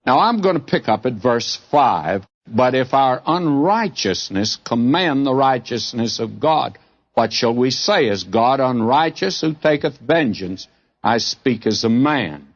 Now, I'm going to pick up at verse 5. But if our unrighteousness commend the righteousness of God, what shall we say? Is God unrighteous who taketh vengeance? I speak as a man.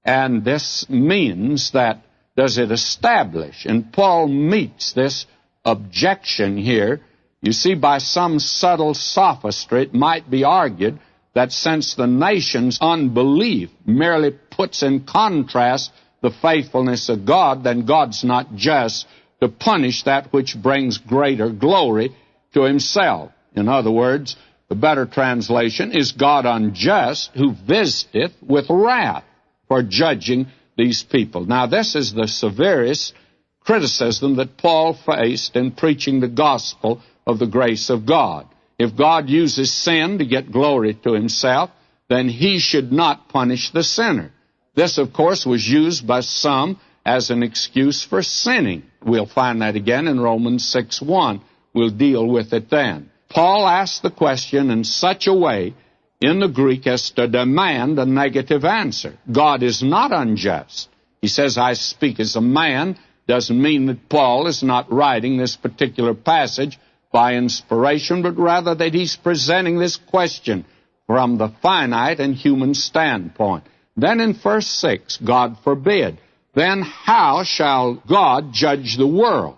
And this means that, does it establish? And Paul meets this objection here. You see, by some subtle sophistry, it might be argued that since the nation's unbelief merely puts in contrast the faithfulness of God, then God's not just to punish that which brings greater glory to himself. In other words, the better translation is God unjust who visiteth with wrath for judging these people. Now, this is the severest criticism that Paul faced in preaching the gospel of the grace of God. If God uses sin to get glory to himself, then he should not punish the sinner. This, of course, was used by some as an excuse for sinning. We'll find that again in Romans 6:1. We'll deal with it then. Paul asked the question in such a way in the Greek as to demand a negative answer. God is not unjust. He says, I speak as a man. Doesn't mean that Paul is not writing this particular passage by inspiration, but rather that he's presenting this question from the finite and human standpoint. Then in verse 6, God forbid. Then how shall God judge the world?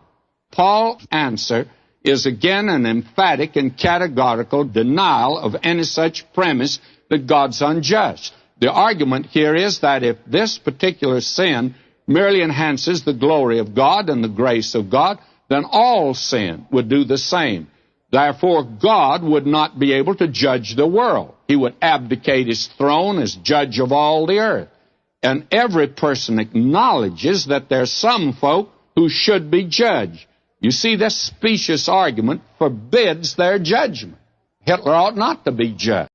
Paul's answer is again an emphatic and categorical denial of any such premise that God's unjust. The argument here is that if this particular sin merely enhances the glory of God and the grace of God, then all sin would do the same. Therefore, God would not be able to judge the world. He would abdicate his throne as judge of all the earth. And every person acknowledges that there's some folk who should be judged. You see, this specious argument forbids their judgment. Hitler ought not to be judged.